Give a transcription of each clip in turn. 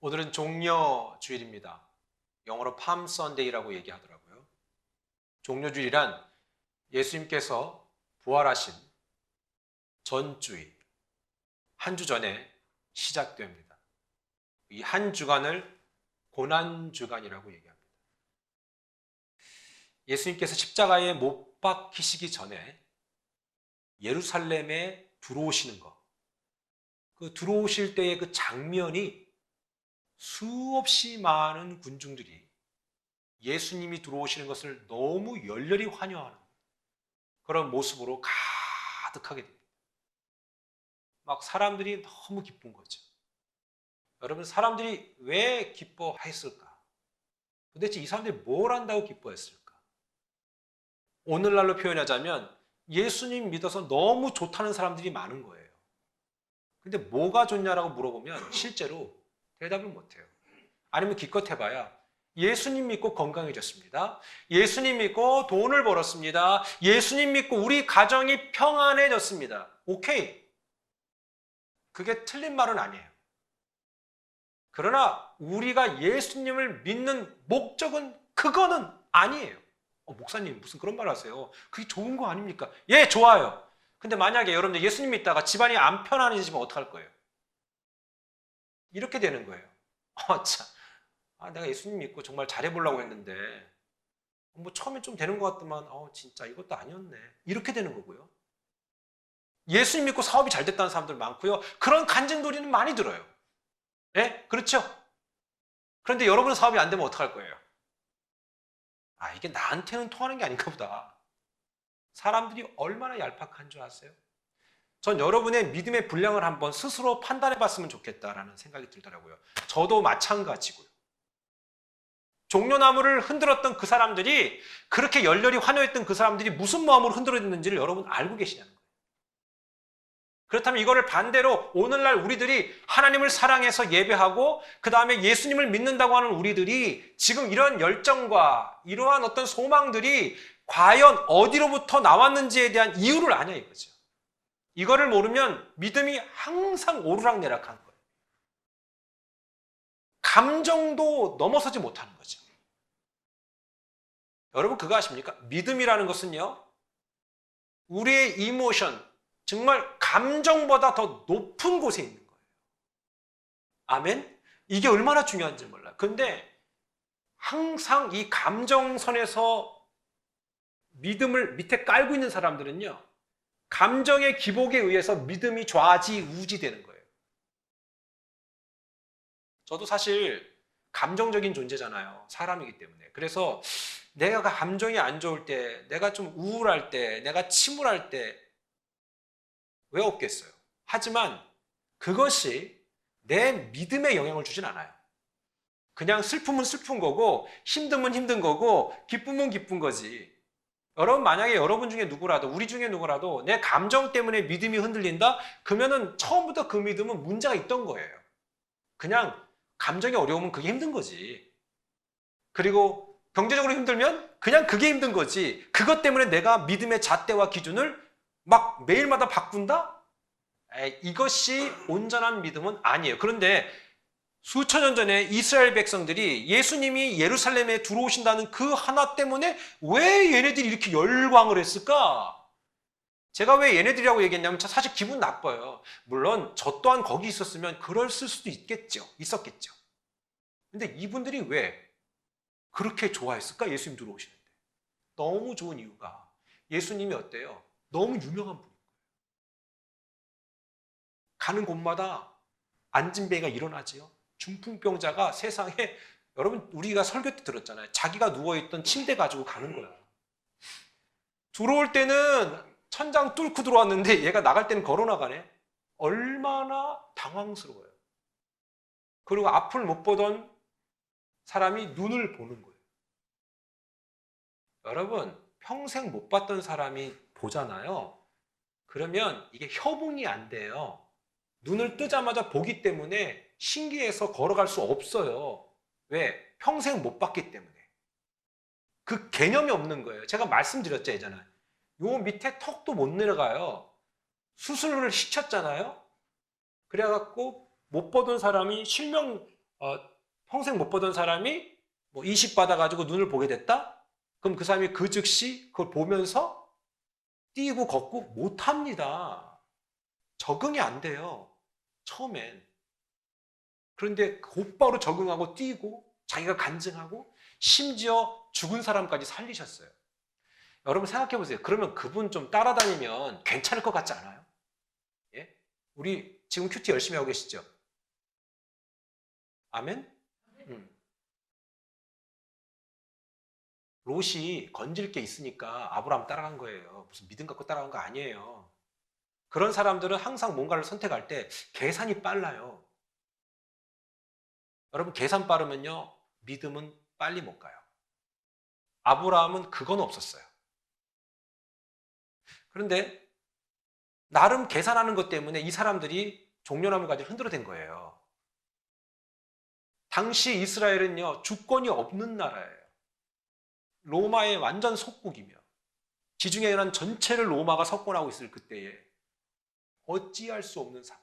오늘은 종려 주일입니다. 영어로 팜 선데이라고 얘기하더라고요. 종려 주일이란 예수님께서 부활하신 전주일, 한 주 전에 시작됩니다. 이 한 주간을 고난주간이라고 얘기합니다. 예수님께서 십자가에 못 박히시기 전에 예루살렘에 들어오시는 것, 그 들어오실 때의 그 장면이 수없이 많은 군중들이 예수님이 들어오시는 것을 너무 열렬히 환영하는 그런 모습으로 가득하게 됩니다. 막 사람들이 너무 기쁜 거죠. 여러분, 사람들이 왜 기뻐했을까? 도대체 이 사람들이 뭘 한다고 기뻐했을까? 오늘날로 표현하자면 예수님 믿어서 너무 좋다는 사람들이 많은 거예요. 근데 뭐가 좋냐라고 물어보면 실제로 대답을 못해요. 아니면 기껏 해봐야 예수님 믿고 건강해졌습니다. 예수님 믿고 돈을 벌었습니다. 예수님 믿고 우리 가정이 평안해졌습니다. 오케이. 그게 틀린 말은 아니에요. 그러나 우리가 예수님을 믿는 목적은 그거는 아니에요. 목사님 무슨 그런 말 하세요? 그게 좋은 거 아닙니까? 예, 좋아요. 근데 만약에 여러분들 예수님 믿다가 집안이 안 편안해지면 어떡할 거예요? 이렇게 되는 거예요. 참. 내가 예수님 믿고 정말 잘해보려고 했는데 뭐 처음에 좀 되는 것 같더만 진짜 이것도 아니었네. 이렇게 되는 거고요. 예수님 믿고 사업이 잘 됐다는 사람들 많고요. 그런 간증소리는 많이 들어요. 예? 그렇죠? 그런데 여러분 사업이 안 되면 어떡할 거예요? 이게 나한테는 통하는 게 아닌가 보다. 사람들이 얼마나 얄팍한 줄 아세요? 전 여러분의 믿음의 분량을 한번 스스로 판단해 봤으면 좋겠다라는 생각이 들더라고요. 저도 마찬가지고요. 종려나무를 흔들었던 그 사람들이, 그렇게 열렬히 환호했던 그 사람들이 무슨 마음으로 흔들어졌는지를 여러분 알고 계시냐는 거예요. 그렇다면 이거를 반대로 오늘날 우리들이 하나님을 사랑해서 예배하고 그 다음에 예수님을 믿는다고 하는 우리들이 지금 이런 열정과 이러한 어떤 소망들이 과연 어디로부터 나왔는지에 대한 이유를 아냐 이거죠. 이거를 모르면 믿음이 항상 오르락내락하는 거예요. 감정도 넘어서지 못하는 거죠. 여러분 그거 아십니까? 믿음이라는 것은요, 우리의 이모션, 정말 감정보다 더 높은 곳에 있는 거예요. 아멘? 이게 얼마나 중요한지 몰라요. 근데 항상 이 감정선에서 믿음을 밑에 깔고 있는 사람들은요, 감정의 기복에 의해서 믿음이 좌지우지되는 거예요. 저도 사실 감정적인 존재잖아요. 사람이기 때문에. 그래서 내가 감정이 안 좋을 때, 내가 좀 우울할 때, 내가 침울할 때 왜 없겠어요? 하지만 그것이 내 믿음에 영향을 주진 않아요. 그냥 슬픔은 슬픈 거고 힘듦은 힘든 거고 기쁨은 기쁜 거지. 여러분 만약에 여러분 중에 누구라도, 우리 중에 누구라도 내 감정 때문에 믿음이 흔들린다? 그러면은 처음부터 그 믿음은 문제가 있던 거예요. 그냥 감정이 어려우면 그게 힘든 거지. 그리고 경제적으로 힘들면 그냥 그게 힘든 거지. 그것 때문에 내가 믿음의 잣대와 기준을 막 매일마다 바꾼다? 이것이 온전한 믿음은 아니에요. 그런데 수천 년 전에 이스라엘 백성들이 예수님이 예루살렘에 들어오신다는 그 하나 때문에 왜 얘네들이 이렇게 열광을 했을까? 제가 왜 얘네들이라고 얘기했냐면 사실 기분 나빠요. 물론 저 또한 거기 있었으면 그랬을 수도 있었겠죠. 근데 이분들이 왜 그렇게 좋아했을까? 예수님 들어오시는데. 너무 좋은 이유가 예수님이 어때요? 너무 유명한 분이에요. 가는 곳마다 안진뱅이가 일어나지요. 중풍병자가 세상에, 여러분 우리가 설교 때 들었잖아요. 자기가 누워있던 침대 가지고 가는 거야. 들어올 때는 천장 뚫고 들어왔는데 얘가 나갈 때는 걸어 나가네. 얼마나 당황스러워요. 그리고 앞을 못 보던 사람이 눈을 보는 거예요. 여러분 평생 못 봤던 사람이 보잖아요. 그러면 이게 협응이 안 돼요. 눈을 뜨자마자 보기 때문에 신기해서 걸어갈 수 없어요. 왜? 평생 못 봤기 때문에. 그 개념이 없는 거예요. 제가 말씀드렸죠, 예전에. 요 밑에 턱도 못 내려가요. 수술을 시켰잖아요. 그래갖고 못 보던 사람이 실명 어, 평생 못 보던 사람이 뭐 이식 받아가지고 눈을 보게 됐다? 그럼 그 사람이 그 즉시 그걸 보면서 뛰고 걷고 못합니다. 적응이 안 돼요. 처음엔. 그런데 곧바로 적응하고 뛰고 자기가 간증하고 심지어 죽은 사람까지 살리셨어요. 여러분 생각해 보세요. 그러면 그분 좀 따라다니면 괜찮을 것 같지 않아요? 예? 우리 지금 큐티 열심히 하고 계시죠? 아멘? 롯이 건질 게 있으니까 아브라함 따라간 거예요. 무슨 믿음 갖고 따라간 거 아니에요. 그런 사람들은 항상 뭔가를 선택할 때 계산이 빨라요. 여러분 계산 빠르면요. 믿음은 빨리 못 가요. 아브라함은 그건 없었어요. 그런데 나름 계산하는 것 때문에 이 사람들이 종려나무 가지를 흔들어댄 거예요. 당시 이스라엘은요. 주권이 없는 나라예요. 로마의 완전 속국이며 지중해 연안 전체를 로마가 석권하고 있을 그때에 어찌할 수 없는 상황.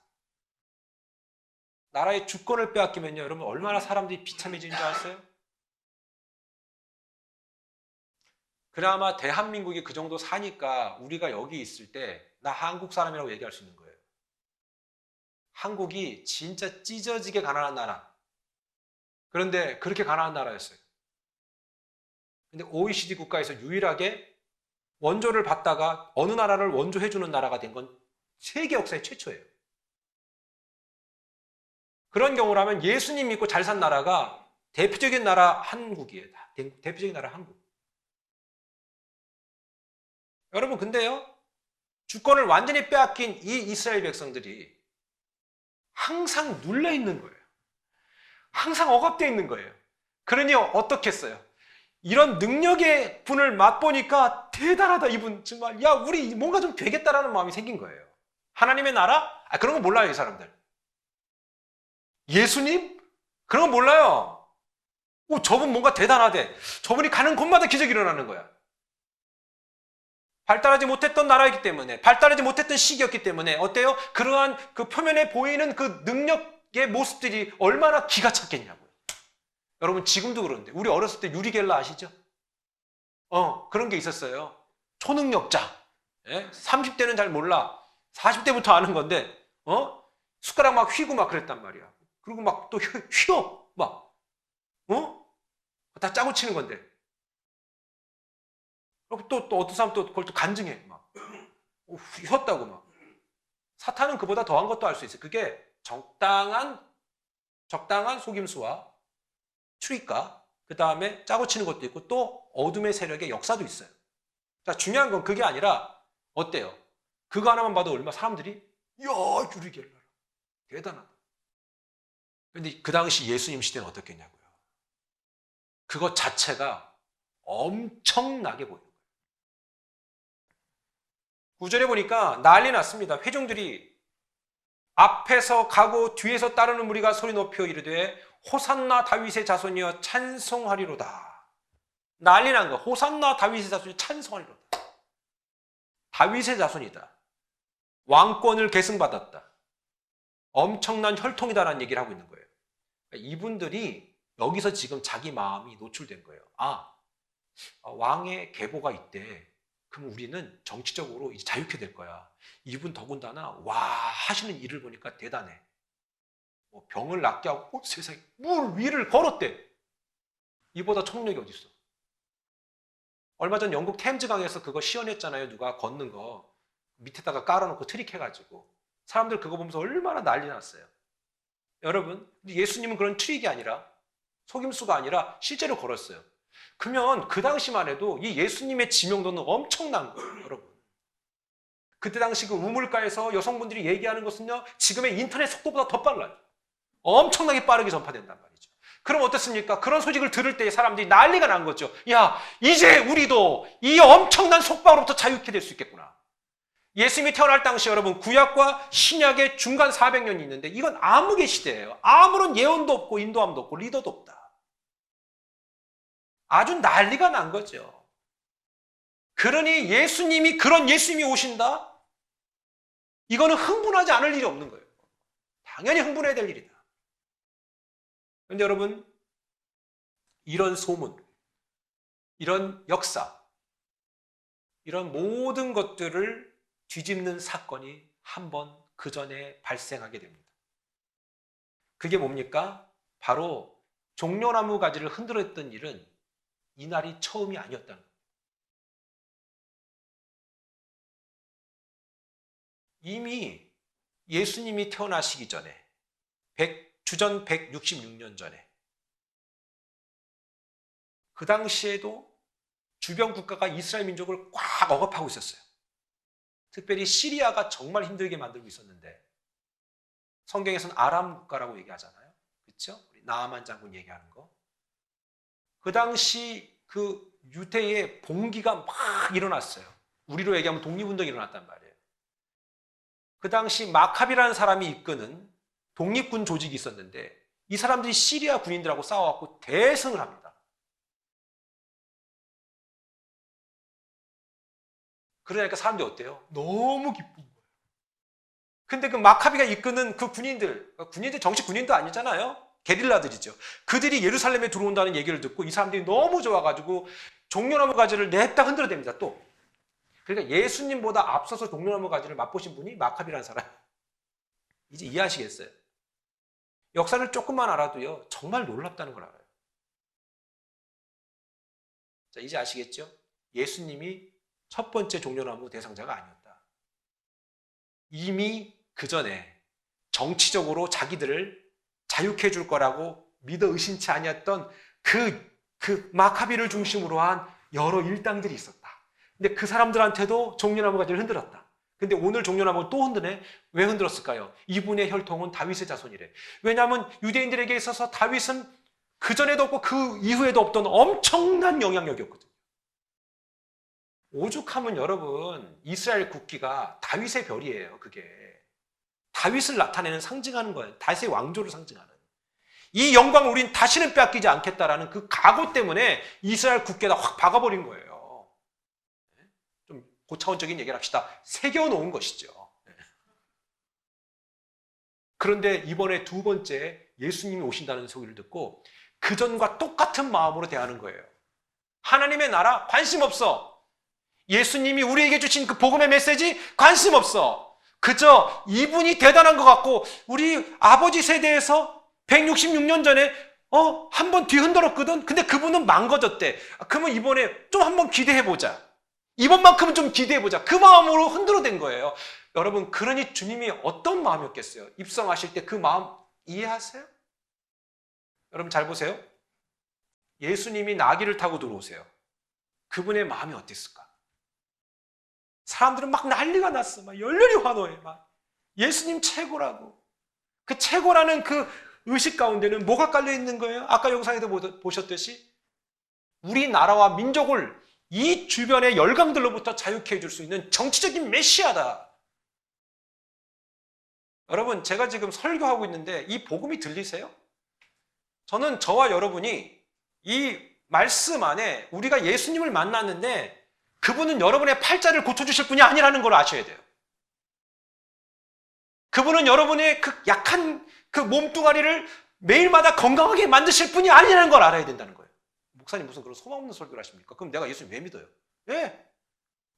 나라의 주권을 빼앗기면요. 여러분 얼마나 사람들이 비참해지는 줄 아세요? 그나마 대한민국이 그 정도 사니까 우리가 여기 있을 때 나 한국 사람이라고 얘기할 수 있는 거예요. 한국이 진짜 찢어지게 가난한 나라. 그런데 그렇게 가난한 나라였어요. 근데 OECD 국가에서 유일하게 원조를 받다가 어느 나라를 원조해주는 나라가 된 건 세계 역사의 최초예요. 그런 경우라면 예수님 믿고 잘 산 나라가 대표적인 나라 한국이에요. 대표적인 나라 한국. 여러분 근데요. 주권을 완전히 빼앗긴 이 이스라엘 백성들이 항상 눌려 있는 거예요. 항상 억압되어 있는 거예요. 그러니 어떻게 했어요? 이런 능력의 분을 맛보니까 대단하다 이분 정말 야 우리 뭔가 좀 되겠다라는 마음이 생긴 거예요. 하나님의 나라? 그런 거 몰라요 이 사람들. 예수님? 그런 거 몰라요. 저분 뭔가 대단하대. 저분이 가는 곳마다 기적이 일어나는 거야. 발달하지 못했던 나라이기 때문에 발달하지 못했던 시기였기 때문에 어때요? 그러한 그 표면에 보이는 그 능력의 모습들이 얼마나 기가 찼겠냐고요. 여러분 지금도 그런데 우리 어렸을 때 유리겔라 아시죠? 그런 게 있었어요. 초능력자. 30대는 잘 몰라. 40대부터 아는 건데 숟가락 막 휘고 막 그랬단 말이야. 그리고 막 또 휘어 막 다 짜고 치는 건데. 그리고 또 어떤 사람 또 그걸 또 간증해 막 휘었다고 막. 사탄은 그보다 더한 것도 알 수 있어요. 그게 적당한 속임수와 추리가 그 다음에 짜고 치는 것도 있고 또 어둠의 세력의 역사도 있어요. 자, 중요한 건 그게 아니라 어때요? 그거 하나만 봐도 얼마나 사람들이 야 유리겔라 대단하다. 그런데 그 당시 예수님 시대는 어떻겠냐고요. 그것 자체가 엄청나게 보여요. 9절에 보니까 난리 났습니다. 회중들이 앞에서 가고 뒤에서 따르는 무리가 소리 높여 이르되 호산나 다윗의 자손이여 찬송하리로다. 난리 난 거야. 호산나 다윗의 자손이 찬송하리로다. 다윗의 자손이다. 왕권을 계승받았다. 엄청난 혈통이다라는 얘기를 하고 있는 거예요. 이분들이 여기서 지금 자기 마음이 노출된 거예요. 왕의 계보가 있대. 그럼 우리는 정치적으로 이제 자유케 될 거야. 이분 더군다나 하시는 일을 보니까 대단해. 병을 낫게 하고 세상에 물 위를 걸었대. 이보다 초능력이 어디 있어? 얼마 전 영국 템즈강에서 그거 시연했잖아요. 누가 걷는 거 밑에다가 깔아놓고 트릭해가지고 사람들 그거 보면서 얼마나 난리 났어요. 여러분 예수님은 그런 트릭이 아니라 속임수가 아니라 실제로 걸었어요. 그러면 그 당시만 해도 이 예수님의 지명도는 엄청난 거예요. 여러분 그때 당시 그 우물가에서 여성분들이 얘기하는 것은요 지금의 인터넷 속도보다 더 빨라요. 엄청나게 빠르게 전파된단 말이죠. 그럼 어떻습니까? 그런 소식을 들을 때 사람들이 난리가 난 거죠. 야 이제 우리도 이 엄청난 속박으로부터 자유케 될 수 있겠구나. 예수님이 태어날 당시 여러분 구약과 신약의 중간 400년이 있는데 이건 암흑의 시대예요. 아무런 예언도 없고 인도함도 없고 리더도 없다. 아주 난리가 난 거죠. 그러니 그런 예수님이 오신다? 이거는 흥분하지 않을 일이 없는 거예요. 당연히 흥분해야 될 일이다. 그런데 여러분, 이런 소문, 이런 역사, 이런 모든 것들을 뒤집는 사건이 한 번 그 전에 발생하게 됩니다. 그게 뭡니까? 바로 종려나무 가지를 흔들었던 일은 이날이 처음이 아니었다는 겁니다. 이미 예수님이 태어나시기 전에 주전 166년 전에 그 당시에도 주변 국가가 이스라엘 민족을 꽉 억압하고 있었어요. 특별히 시리아가 정말 힘들게 만들고 있었는데 성경에서는 아람 국가라고 얘기하잖아요. 그렇죠? 우리 나아만 장군 얘기하는 거. 그 당시 그 유대의 봉기가 막 일어났어요. 우리로 얘기하면 독립운동이 일어났단 말이에요. 그 당시 마카비라는 사람이 이끄는 독립군 조직이 있었는데 이 사람들이 시리아 군인들하고 싸워갖고 대승을 합니다. 그러니까 사람들이 어때요? 너무 기쁜 거예요. 근데 그 마카비가 이끄는 그 군인들 정식 군인도 아니잖아요. 게릴라들이죠. 그들이 예루살렘에 들어온다는 얘기를 듣고 이 사람들이 너무 좋아가지고 종려나무 가지를 냅다 흔들어댑니다. 또 그러니까 예수님보다 앞서서 종려나무 가지를 맛보신 분이 마카비라는 사람. 이제 이해하시겠어요? 역사를 조금만 알아도요 정말 놀랍다는 걸 알아요. 자, 이제 아시겠죠? 예수님이 첫 번째 종려나무 대상자가 아니었다. 이미 그 전에 정치적으로 자기들을 자유케 해줄 거라고 믿어 의심치 아니었던 그 마카비를 중심으로 한 여러 일당들이 있었다. 근데 그 사람들한테도 종려나무 가지를 흔들었다. 근데 오늘 종려나무를 또 흔드네? 왜 흔들었을까요? 이분의 혈통은 다윗의 자손이래. 왜냐하면 유대인들에게 있어서 다윗은 그 전에도 없고 그 이후에도 없던 엄청난 영향력이었거든요. 오죽하면 여러분 이스라엘 국기가 다윗의 별이에요. 그게 다윗을 나타내는 상징하는 거예요. 다윗의 왕조를 상징하는. 이 영광을 우린 다시는 빼앗기지 않겠다라는 그 각오 때문에 이스라엘 국기에다 확 박아버린 거예요. 좀 고차원적인 얘기를 합시다. 새겨놓은 것이죠. 그런데 이번에 두 번째 예수님이 오신다는 소리를 듣고 그전과 똑같은 마음으로 대하는 거예요. 하나님의 나라 관심 없어. 예수님이 우리에게 주신 그 복음의 메시지 관심 없어. 그저 이분이 대단한 것 같고 우리 아버지 세대에서 166년 전에 한 번 뒤흔들었거든. 근데 그분은 망가졌대. 그러면 이번에 좀 한번 기대해보자. 이번만큼은 좀 기대해보자. 그 마음으로 흔들어댄 거예요. 여러분, 그러니 주님이 어떤 마음이었겠어요? 입성하실 때 그 마음 이해하세요? 여러분 잘 보세요. 예수님이 나귀를 타고 들어오세요. 그분의 마음이 어땠을까? 사람들은 막 난리가 났어. 막 열렬히 환호해. 막 예수님 최고라고. 그 최고라는 그 의식 가운데는 뭐가 깔려 있는 거예요? 아까 영상에도 보셨듯이 우리나라와 민족을 이 주변의 열강들로부터 자유케 해줄 수 있는 정치적인 메시아다. 여러분, 제가 지금 설교하고 있는데 이 복음이 들리세요? 저는 저와 여러분이 이 말씀 안에 우리가 예수님을 만났는데 그분은 여러분의 팔자를 고쳐주실 분이 아니라는 걸 아셔야 돼요. 그분은 여러분의 그 약한 그 몸뚱아리를 매일마다 건강하게 만드실 분이 아니라는 걸 알아야 된다는 거예요. 목사님 무슨 그런 소망 없는 설교를 하십니까? 그럼 내가 예수님 왜 믿어요? 예,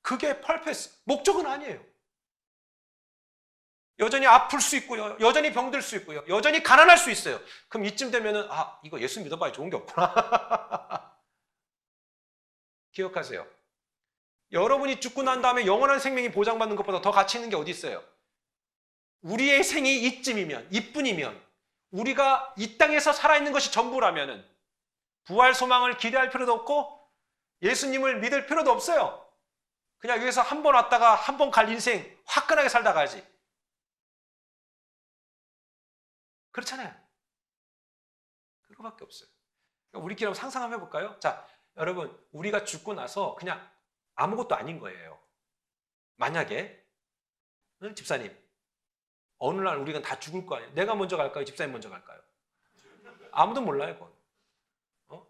그게 펄페스, 목적은 아니에요. 여전히 아플 수 있고요. 여전히 병들 수 있고요. 여전히 가난할 수 있어요. 그럼 이쯤 되면은 이거 예수 믿어봐야 좋은 게 없구나. 기억하세요. 여러분이 죽고 난 다음에 영원한 생명이 보장받는 것보다 더 가치 있는 게 어디 있어요? 우리의 생이 이쯤이면, 이뿐이면, 우리가 이 땅에서 살아있는 것이 전부라면은 부활 소망을 기대할 필요도 없고 예수님을 믿을 필요도 없어요. 그냥 여기서 한 번 왔다가 한 번 갈 인생 화끈하게 살다 가야지. 그렇잖아요. 그거밖에 없어요. 그러니까 우리끼리 한번 상상 한번 해볼까요? 자, 여러분, 우리가 죽고 나서 그냥 아무것도 아닌 거예요. 만약에 집사님, 어느 날 우리가 다 죽을 거 아니에요. 내가 먼저 갈까요? 집사님 먼저 갈까요? 아무도 몰라요. 그건.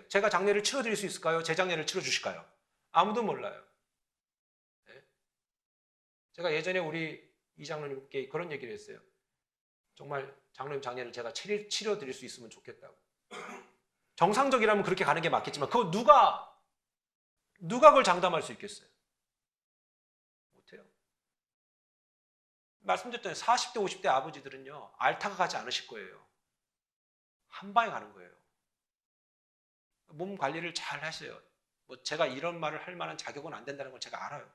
제가 장례를 치러드릴 수 있을까요? 제 장례를 치러주실까요? 아무도 몰라요. 네? 제가 예전에 우리 이장로님께 그런 얘기를 했어요. 정말 장로님 장례를 제가 치료 드릴 수 있으면 좋겠다고. 정상적이라면 그렇게 가는 게 맞겠지만 그거 누가 그걸 장담할 수 있겠어요? 못해요. 말씀드렸잖아요. 40대 50대 아버지들은요 알타가 가지 않으실 거예요. 한 방에 가는 거예요. 몸 관리를 잘 하세요. 뭐 제가 이런 말을 할 만한 자격은 안 된다는 걸 제가 알아요.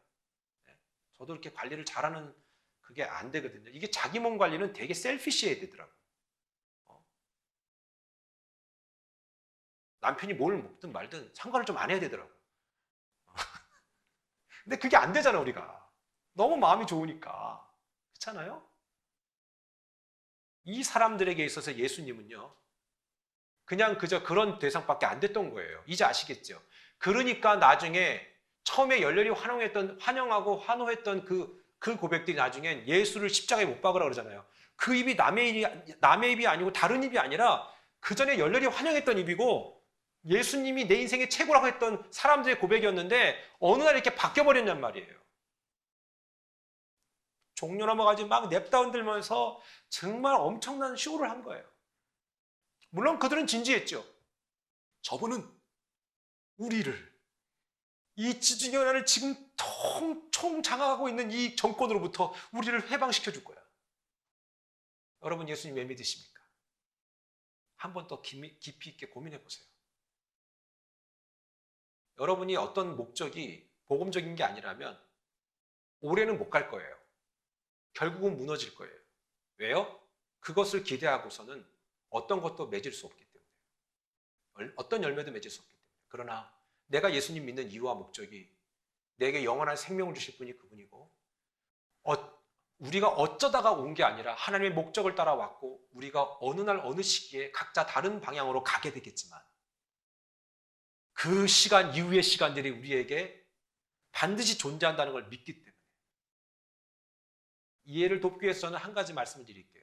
네. 저도 이렇게 관리를 잘하는 그게 안 되거든요. 이게 자기 몸 관리는 되게 셀피시해야 되더라고요. 남편이 뭘 먹든 말든 상관을 좀 안 해야 되더라고요. 근데 그게 안 되잖아, 우리가. 너무 마음이 좋으니까. 그렇잖아요? 이 사람들에게 있어서 예수님은요, 그냥 그저 그런 대상밖에 안 됐던 거예요. 이제 아시겠죠? 그러니까 나중에 처음에 열렬히 환영하고 환호했던 그 고백들이 나중엔 예수를 십자가에 못 박으라 그러잖아요. 그 입이 남의 입이 아니고 다른 입이 아니라 그 전에 열렬히 환영했던 입이고 예수님이 내 인생의 최고라고 했던 사람들의 고백이었는데 어느 날 이렇게 바뀌어버렸냔 말이에요. 종려 넘어가지 막 냅다 흔들면서 정말 엄청난 쇼를 한 거예요. 물론 그들은 진지했죠. 저분은 우리를 이 지중해안을 지금 총장악하고 있는 이 정권으로부터 우리를 해방시켜 줄 거야. 여러분 예수님 왜 믿으십니까? 한 번 더 깊이 있게 고민해 보세요. 여러분이 어떤 목적이 복음적인 게 아니라면 올해는 못 갈 거예요. 결국은 무너질 거예요. 왜요? 그것을 기대하고서는 어떤 것도 맺을 수 없기 때문에. 어떤 열매도 맺을 수 없기 때문에. 그러나 내가 예수님 믿는 이유와 목적이 내게 영원한 생명을 주실 분이 그분이고 우리가 어쩌다가 온 게 아니라 하나님의 목적을 따라왔고 우리가 어느 날 어느 시기에 각자 다른 방향으로 가게 되겠지만 그 시간 이후의 시간들이 우리에게 반드시 존재한다는 걸 믿기 때문에 이해를 돕기 위해서는 한 가지 말씀을 드릴게요.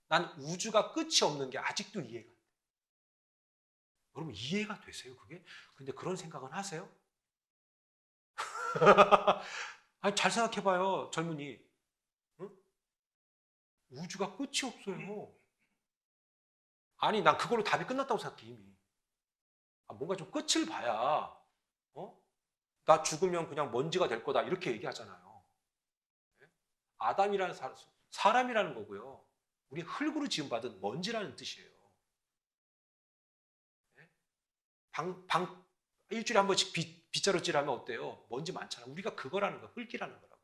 난 우주가 끝이 없는 게 아직도 이해가 안 돼요. 여러분 이해가 되세요 그게? 근데 그런 생각은 하세요? 아니, 잘 생각해봐요 젊은이. 응? 우주가 끝이 없어요. 아니 난 그걸로 답이 끝났다고 생각해 이미. 뭔가 좀 끝을 봐야 나 죽으면 그냥 먼지가 될 거다 이렇게 얘기하잖아요. 아담이라는 사람이라는 거고요. 우리 흙으로 지음받은 먼지라는 뜻이에요. 일주일에 한 번씩 빗자루질하면 어때요? 먼지 많잖아. 우리가 그거라는 거, 흙이라는 거라고.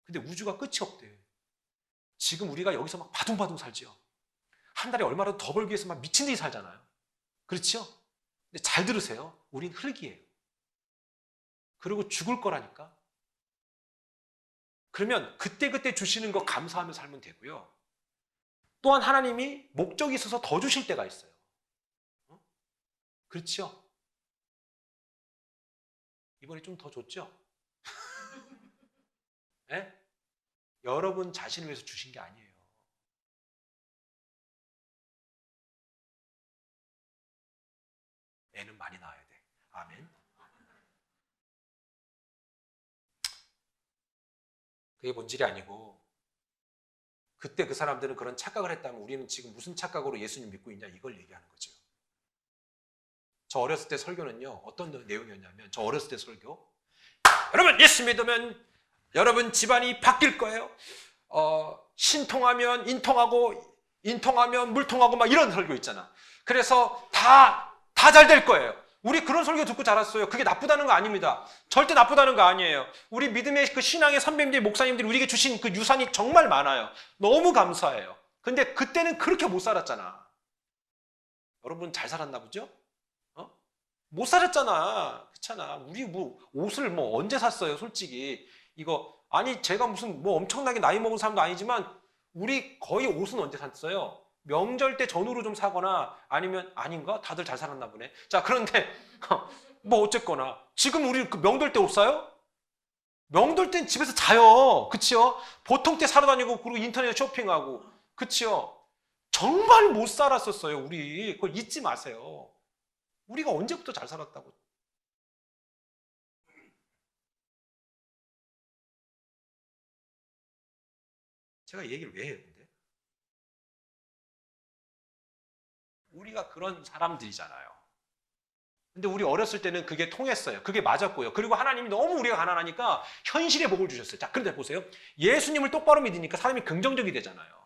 근데 우주가 끝이 없대. 지금 우리가 여기서 막 바둥바둥 살죠. 한 달에 얼마라도 더 벌기 위해서 막 미친 듯이 살잖아요. 그렇죠? 근데 잘 들으세요. 우린 흙이에요. 그리고 죽을 거라니까. 그러면 그때그때 주시는 거 감사하며 살면 되고요. 또한 하나님이 목적이 있어서 더 주실 때가 있어요. 그렇죠? 이번에 좀 더 줬죠? 네? 여러분 자신을 위해서 주신 게 아니에요. 애는 많이 낳아야 돼. 아멘. 그게 본질이 아니고 그때 그 사람들은 그런 착각을 했다면 우리는 지금 무슨 착각으로 예수님 믿고 있냐 이걸 얘기하는 거죠. 저 어렸을 때 설교는요. 어떤 내용이었냐면 저 어렸을 때 설교 여러분 예수 믿으면 여러분 집안이 바뀔 거예요. 신통하면 인통하고 인통하면 물통하고 막 이런 설교 있잖아. 그래서 다 잘 될 거예요. 우리 그런 설교 듣고 자랐어요. 그게 나쁘다는 거 아닙니다. 절대 나쁘다는 거 아니에요. 우리 믿음의 그 신앙의 선배님들, 목사님들이 우리에게 주신 그 유산이 정말 많아요. 너무 감사해요. 근데 그때는 그렇게 못 살았잖아. 여러분 잘 살았나 보죠? 못 살았잖아. 그렇잖아. 우리 뭐 옷을 뭐 언제 샀어요, 솔직히. 이거 아니 제가 무슨 뭐 엄청나게 나이 먹은 사람도 아니지만 우리 거의 옷은 언제 샀어요? 명절 때 전후로 좀 사거나 아니면 아닌가? 다들 잘 살았나 보네. 자, 그런데 뭐 어쨌거나 지금 우리 그 명절 때 옷 사요? 명절 땐 집에서 자요. 그치요? 보통 때 사러 다니고 그리고 인터넷 쇼핑하고. 그치요? 정말 못 살았었어요, 우리. 그걸 잊지 마세요. 우리가 언제부터 잘 살았다고. 제가 이 얘기를 왜 해요, 근데? 우리가 그런 사람들이잖아요. 근데 우리 어렸을 때는 그게 통했어요. 그게 맞았고요. 그리고 하나님이 너무 우리가 가난하니까 현실의 복을 주셨어요. 자, 그런데 보세요. 예수님을 똑바로 믿으니까 사람이 긍정적이 되잖아요.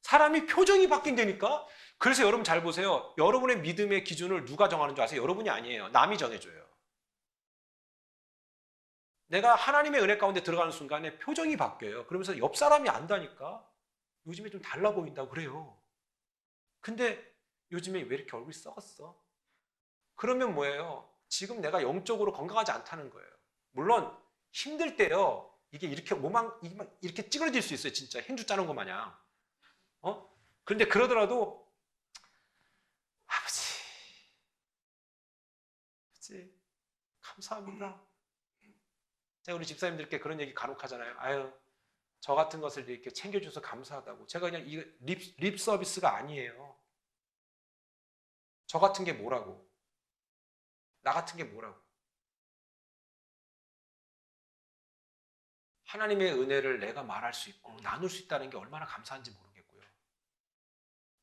사람이 표정이 바뀐다니까. 그래서 여러분 잘 보세요. 여러분의 믿음의 기준을 누가 정하는 줄 아세요? 여러분이 아니에요. 남이 정해줘요. 내가 하나님의 은혜 가운데 들어가는 순간에 표정이 바뀌어요. 그러면서 옆 사람이 안다니까. 요즘에 좀 달라 보인다고 그래요. 근데 요즘에 왜 이렇게 얼굴이 썩었어? 그러면 뭐예요? 지금 내가 영적으로 건강하지 않다는 거예요. 물론 힘들 때요. 이게 이렇게 이렇게 찌그러질 수 있어요. 진짜 행주 짜는 것 마냥. 그런데 그러더라도 아버지 감사합니다. 제가 우리 집사님들께 그런 얘기 간혹 하잖아요. 아유, 저 같은 것을 이렇게 챙겨줘서 감사하다고. 제가 그냥 이 립 서비스가 아니에요. 저 같은 게 뭐라고? 나 같은 게 뭐라고? 하나님의 은혜를 내가 말할 수 있고 나눌 수 있다는 게 얼마나 감사한지 모르겠고요.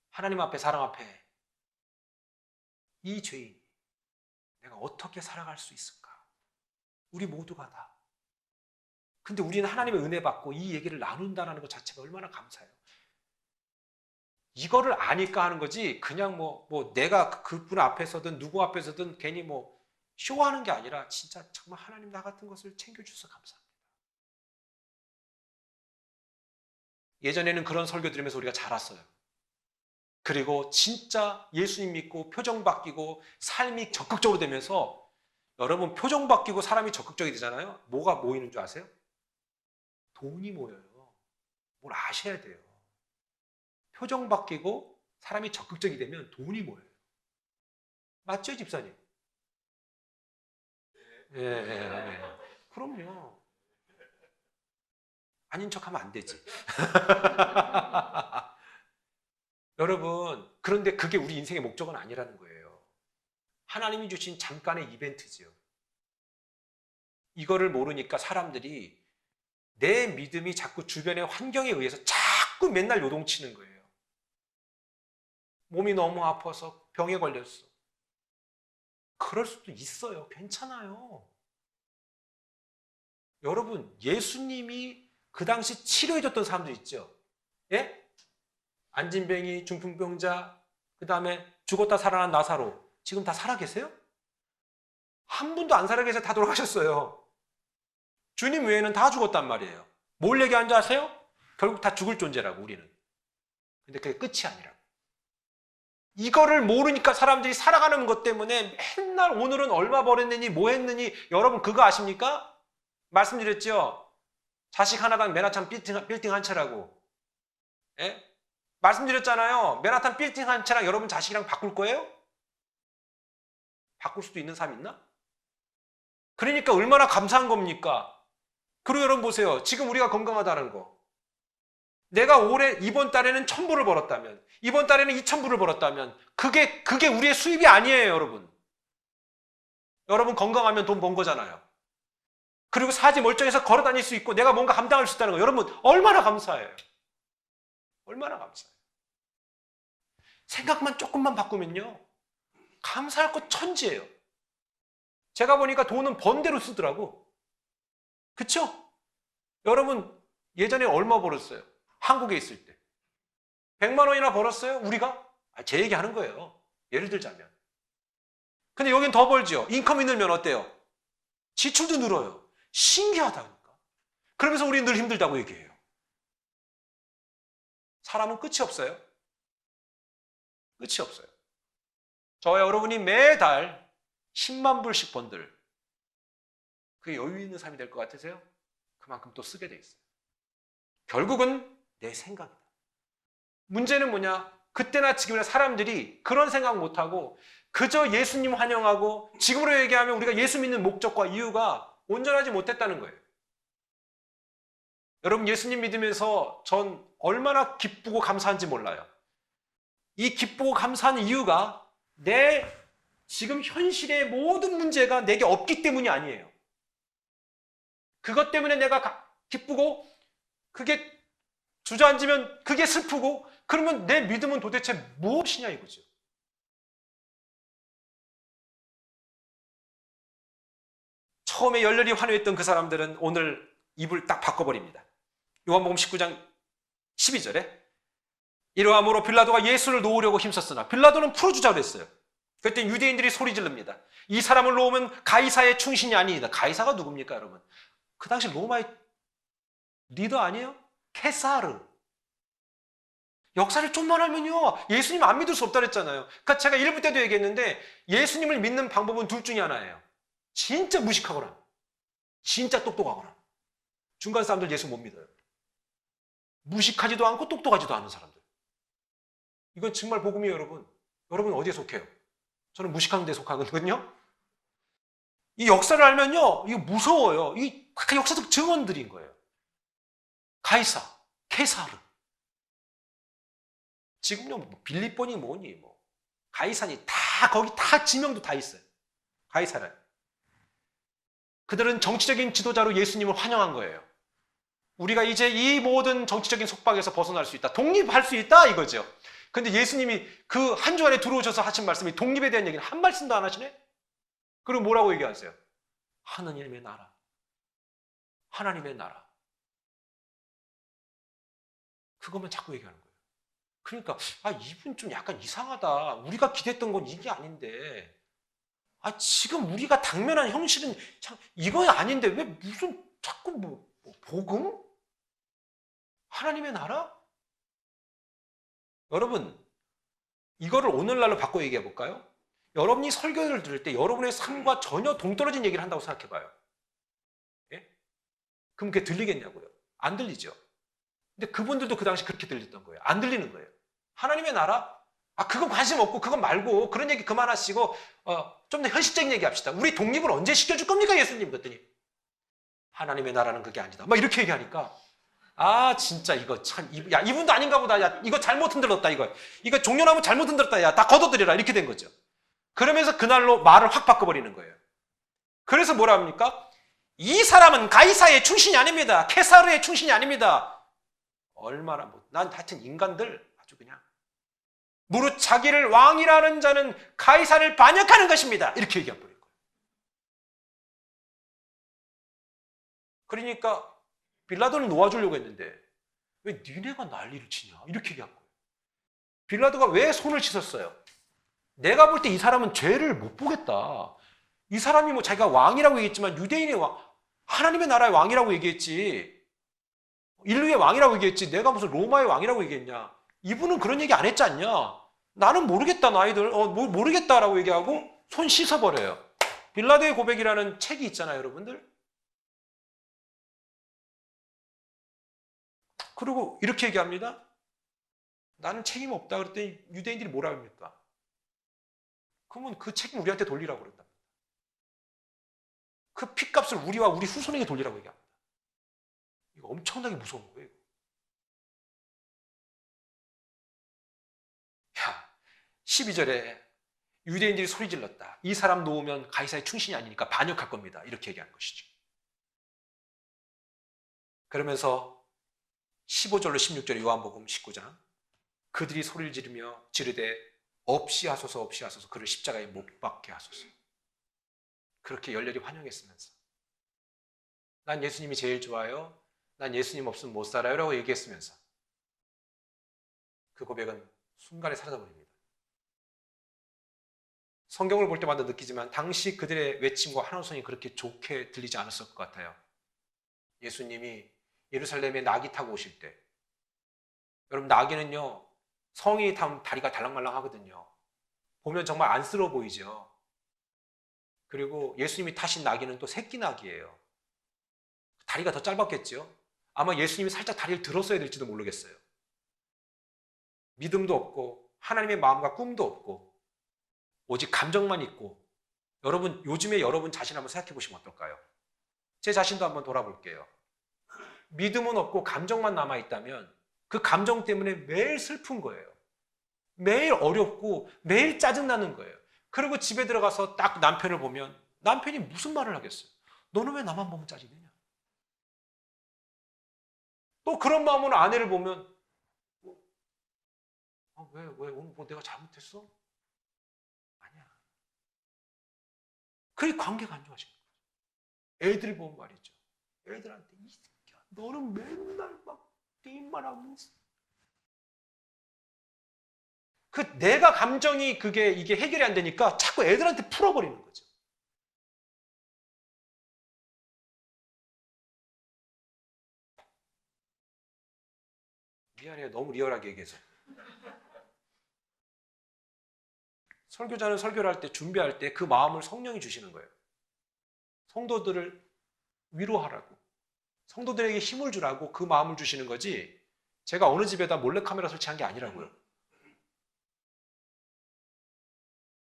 하나님 앞에, 사람 앞에 이 죄인 내가 어떻게 살아갈 수 있을까? 우리 모두가 다. 근데 우리는 하나님의 은혜 받고 이 얘기를 나눈다는 것 자체가 얼마나 감사해요. 이거를 아니까 하는 거지 그냥 내가 그분 앞에서든 누구 앞에서든 괜히 쇼하는 게 아니라 진짜 정말 하나님 나 같은 것을 챙겨주셔서 감사합니다. 예전에는 그런 설교 들으면서 우리가 자랐어요. 그리고 진짜 예수님 믿고 표정 바뀌고 삶이 적극적으로 되면서 여러분 표정 바뀌고 사람이 적극적이 되잖아요. 뭐가 모이는 줄 아세요? 돈이 모여요. 뭘 아셔야 돼요. 표정 바뀌고 사람이 적극적이 되면 돈이 모여요. 맞죠, 집사님? 예. 그럼요. 아닌 척하면 안 되지. 여러분, 그런데 그게 우리 인생의 목적은 아니라는 거예요. 하나님이 주신 잠깐의 이벤트지요. 이거를 모르니까 사람들이 내 믿음이 자꾸 주변의 환경에 의해서 자꾸 맨날 요동치는 거예요. 몸이 너무 아파서 병에 걸렸어. 그럴 수도 있어요. 괜찮아요. 여러분, 예수님이 그 당시 치료해줬던 사람들 있죠? 예? 안진뱅이, 중풍병자, 그 다음에 죽었다 살아난 나사로. 지금 다 살아계세요? 한 분도 안 살아계세요. 다 돌아가셨어요. 주님 외에는 다 죽었단 말이에요. 뭘 얘기하는지 아세요? 결국 다 죽을 존재라고, 우리는. 근데 그게 끝이 아니라고. 이거를 모르니까 사람들이 살아가는 것 때문에 맨날 오늘은 얼마 벌었느니 뭐 했느니. 여러분 그거 아십니까? 말씀드렸죠? 자식 하나당 맨하탄 빌딩 한 채라고. 예? 말씀드렸잖아요. 맨하탄 빌딩 한 채랑 여러분 자식이랑 바꿀 거예요? 바꿀 수도 있는 사람 있나? 그러니까 얼마나 감사한 겁니까? 그리고 여러분 보세요. 지금 우리가 건강하다는 거. 내가 이번 달에는 1,000불을 벌었다면, 이번 달에는 2,000불을 벌었다면, 그게 우리의 수입이 아니에요, 여러분. 여러분 건강하면 돈 번 거잖아요. 그리고 사지 멀쩡해서 걸어 다닐 수 있고, 내가 뭔가 감당할 수 있다는 거. 여러분, 얼마나 감사해요. 얼마나 감사해요. 생각만 조금만 바꾸면요. 감사할 것 천지예요. 제가 보니까 돈은 번 대로 쓰더라고. 그쵸? 여러분, 예전에 얼마 벌었어요? 한국에 있을 때. 100만 원이나 벌었어요? 우리가? 제 얘기 하는 거예요. 예를 들자면. 근데 여긴 더 벌죠. 인컴이 늘면 어때요? 지출도 늘어요. 신기하다니까. 그러면서 우리는 늘 힘들다고 얘기해요. 사람은 끝이 없어요. 끝이 없어요. 저와 여러분이 매달 10만 불씩 번들 그게 여유 있는 삶이 될 것 같으세요? 그만큼 또 쓰게 돼 있어요. 결국은 내 생각이다. 문제는 뭐냐? 그때나 지금이나 사람들이 그런 생각 못하고 그저 예수님 환영하고, 지금으로 얘기하면 우리가 예수 믿는 목적과 이유가 온전하지 못했다는 거예요. 여러분 예수님 믿으면서 전 얼마나 기쁘고 감사한지 몰라요. 이 기쁘고 감사한 이유가 내 지금 현실의 모든 문제가 내게 없기 때문이 아니에요. 그것 때문에 내가 기쁘고 그게 주저앉으면 그게 슬프고, 그러면 내 믿음은 도대체 무엇이냐 이거죠. 처음에 열렬히 환호했던 그 사람들은 오늘 입을 딱 바꿔버립니다. 요한복음 19장 12절에 이러함으로 빌라도가 예수를 놓으려고 힘썼으나 빌라도는 풀어주자고 그랬어요. 그때 유대인들이 소리 지릅니다. 이 사람을 놓으면 가이사의 충신이 아니이다. 가이사가 누굽니까, 여러분? 그 당시 로마의 리더 아니에요? 케사르. 역사를 좀만 알면요, 예수님 안 믿을 수 없다 그랬잖아요. 그러니까 제가 1부 때도 얘기했는데 예수님을 믿는 방법은 둘 중에 하나예요. 진짜 무식하거나 진짜 똑똑하거나. 중간 사람들 예수 못 믿어요. 무식하지도 않고 똑똑하지도 않은 사람들. 이건 정말 복음이에요, 여러분. 여러분 어디에 속해요? 저는 무식한 데 속하거든요. 이 역사를 알면요, 이거 무서워요. 이 역사적 증언들인 거예요. 가이사, 케사르. 지금요, 뭐 빌립보니 뭐니, 뭐 가이사니 다 거기 다 지명도 다 있어요. 가이사는. 그들은 정치적인 지도자로 예수님을 환영한 거예요. 우리가 이제 이 모든 정치적인 속박에서 벗어날 수 있다. 독립할 수 있다 이거죠. 근데 예수님이 그 한 주 안에 들어오셔서 하신 말씀이 독립에 대한 얘기는 한 말씀도 안 하시네? 그리고 뭐라고 얘기하세요? 하느님의 나라. 하나님의 나라. 그것만 자꾸 얘기하는 거예요. 그러니까 이분 좀 약간 이상하다. 우리가 기대했던 건 이게 아닌데 지금 우리가 당면한 형실은 참 이거 아닌데 왜 무슨 자꾸 뭐 복음? 하나님의 나라? 여러분, 이거를 오늘날로 바꿔 얘기해 볼까요? 여러분이 설교를 들을 때 여러분의 삶과 전혀 동떨어진 얘기를 한다고 생각해 봐요. 예? 그럼 그게 들리겠냐고요? 안 들리죠. 근데 그분들도 그 당시 그렇게 들렸던 거예요. 안 들리는 거예요. 하나님의 나라? 그건 관심 없고 그건 말고 그런 얘기 그만하시고 좀 더 현실적인 얘기 합시다. 우리 독립을 언제 시켜줄 겁니까, 예수님? 그랬더니 하나님의 나라는 그게 아니다. 막 이렇게 얘기하니까 진짜 이거 참 이분도 아닌가 보다. 야, 이거 잘못 흔들었다. 이거 종려나무 잘못 흔들었다. 야, 다 걷어들여라. 이렇게 된 거죠. 그러면서 그날로 말을 확 바꿔버리는 거예요. 그래서 뭐라 합니까? 이 사람은 가이사의 충신이 아닙니다. 케사르의 충신이 아닙니다. 얼마나 난 하여튼 인간들 아주 그냥 무릇 자기를 왕이라는 자는 가이사를 반역하는 것입니다. 이렇게 얘기해 버린 거예요. 그러니까 빌라도를 놓아주려고 했는데 왜 니네가 난리를 치냐 이렇게 얘기한 거예요. 빌라도가 왜 손을 씻었어요? 내가 볼 때 이 사람은 죄를 못 보겠다. 이 사람이 뭐 자기가 왕이라고 얘기했지만 유대인의 왕, 하나님의 나라의 왕이라고 얘기했지, 인류의 왕이라고 얘기했지, 내가 무슨 로마의 왕이라고 얘기했냐. 이분은 그런 얘기 안 했지 않냐. 나는 모르겠다, 너희들 모르겠다라고 얘기하고 손 씻어버려요. 빌라도의 고백이라는 책이 있잖아요, 여러분들. 그리고 이렇게 얘기합니다. 나는 책임 없다 그랬더니 유대인들이 뭐라 합니까? 그러면 그 책임 우리한테 돌리라고 그런다. 그 핏값을 우리와 우리 후손에게 돌리라고 얘기합니다. 이거 엄청나게 무서운 거예요. 야, 12절에 유대인들이 소리 질렀다. 이 사람 놓으면 가이사의 충신이 아니니까 반역할 겁니다. 이렇게 얘기하는 것이죠. 그러면서 15절로 16절에 요한복음 19장 그들이 소리를 지르되 없이 하소서 없이 하소서 그를 십자가에 못 박게 하소서. 그렇게 열렬히 환영했으면서 난 예수님이 제일 좋아요. 난 예수님 없으면 못 살아요 라고 얘기했으면서 그 고백은 순간에 사라져버립니다. 성경을 볼 때마다 느끼지만 당시 그들의 외침과 환호성이 그렇게 좋게 들리지 않았을 것 같아요. 예수님이 예루살렘에 나귀 타고 오실 때, 여러분 나귀는요 성이 타면 다리가 달랑말랑 하거든요. 보면 정말 안쓰러워 보이죠. 그리고 예수님이 타신 나귀는 또 새끼 나귀예요. 다리가 더 짧았겠죠. 아마 예수님이 살짝 다리를 들었어야 될지도 모르겠어요. 믿음도 없고 하나님의 마음과 꿈도 없고 오직 감정만 있고. 여러분 요즘에 여러분 자신 한번 생각해 보시면 어떨까요? 제 자신도 한번 돌아볼게요. 믿음은 없고 감정만 남아있다면 그 감정 때문에 매일 슬픈 거예요. 매일 어렵고 매일 짜증나는 거예요. 그리고 집에 들어가서 딱 남편을 보면 남편이 무슨 말을 하겠어요? 너는 왜 나만 보면 짜증내냐? 또 그런 마음으로 아내를 보면 왜 오늘 뭐 내가 잘못했어? 아니야. 그게 관계가 안 좋아지는 거예요. 애들 보면 말이죠. 애들한테 이 새끼야, 너는 맨날 막 게임만 하고 있어. 내가 감정이 이게 해결이 안 되니까 자꾸 애들한테 풀어버리는 거죠. 미안해요. 너무 리얼하게 얘기해서. 설교자는 설교를 할 때, 준비할 때 그 마음을 성령이 주시는 거예요. 성도들을 위로하라고. 성도들에게 힘을 주라고 그 마음을 주시는 거지, 제가 어느 집에다 몰래카메라 설치한 게 아니라고요.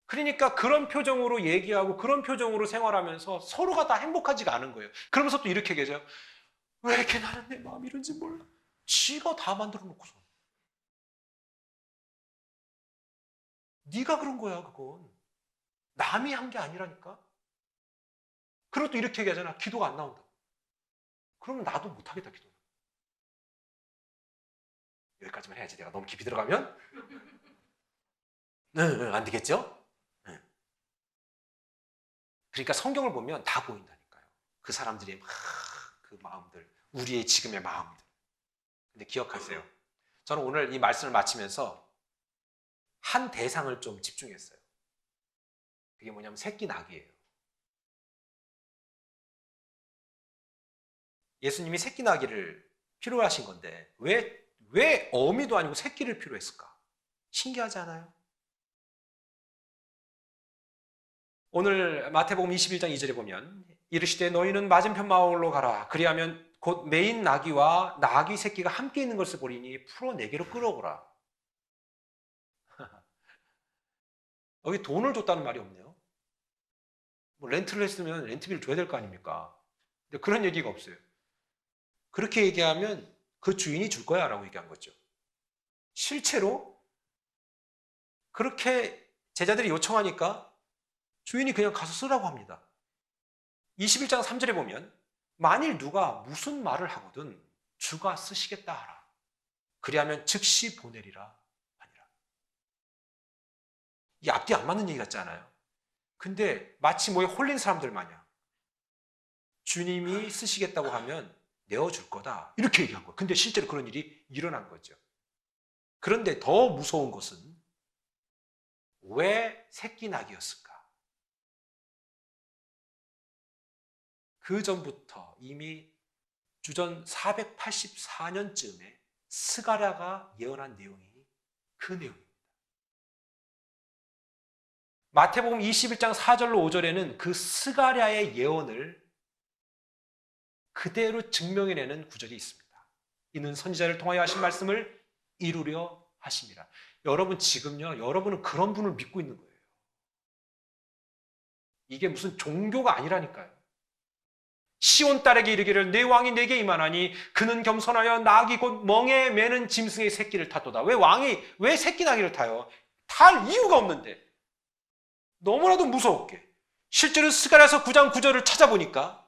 그러니까 그런 표정으로 얘기하고 그런 표정으로 생활하면서 서로가 다 행복하지가 않은 거예요. 그러면서 또 이렇게 계세요. 왜 이렇게 나는 내 마음이 이런지 몰라. 지가 다 만들어 놓고서. 네가 그런 거야, 그건. 남이 한 게 아니라니까. 그리고 또 이렇게 얘기하잖아. 기도가 안 나온다. 그러면 나도 못하겠다, 기도. 여기까지만 해야지. 내가 너무 깊이 들어가면 안 되겠죠? 그러니까 성경을 보면 다 보인다니까요. 그 사람들의 막 그 마음들, 우리의 지금의 마음들. 근데 기억하세요. 저는 오늘 이 말씀을 마치면서 한 대상을 좀 집중했어요. 그게 뭐냐면 새끼 낙이에요. 예수님이 새끼 나기를 필요하신 건데 왜 어미도 아니고 새끼를 필요했을까? 신기하지 않아요? 오늘 마태복음 21장 2절에 보면 이르시되 너희는 맞은편 마을로 가라. 그리하면 곧 메인 나귀와 나귀 새끼가 함께 있는 것을 보리니 풀어 내게로 끌어오라. 여기 돈을 줬다는 말이 없네요. 뭐 렌트를 했으면 렌트비를 줘야 될 거 아닙니까? 근데 그런 얘기가 없어요. 그렇게 얘기하면 그 주인이 줄 거야 라고 얘기한 거죠. 실제로 그렇게 제자들이 요청하니까 주인이 그냥 가서 쓰라고 합니다. 21장 3절에 보면 만일 누가 무슨 말을 하거든 주가 쓰시겠다 하라. 그리하면 즉시 보내리라 하니라. 이 앞뒤 안 맞는 얘기 같지 않아요? 근데 마치 뭐에 홀린 사람들 마냥 주님이 쓰시겠다고 하면 내어줄 거다 이렇게 얘기한 거예요. 근데 실제로 그런 일이 일어난 거죠. 그런데 더 무서운 것은 왜 새끼 낙이었을까? 그 전부터 이미 주전 484년쯤에 스가랴가 예언한 내용이 그 내용입니다. 마태복음 21장 4절로 5절에는 그 스가랴의 예언을 그대로 증명해내는 구절이 있습니다. 이는 선지자를 통하여 하신 말씀을 이루려 하심이라. 여러분 지금요, 여러분은 그런 분을 믿고 있는 거예요. 이게 무슨 종교가 아니라니까요. 시온 딸에게 이르기를 내 왕이 내게 임하나니 그는 겸손하여 나귀 곧 멍에 매는 짐승의 새끼를 탔도다. 왜 새끼 나귀를 타요? 탈 이유가 없는데. 너무나도 무서웠게. 실제로 스가랴서 9장 9절을 찾아보니까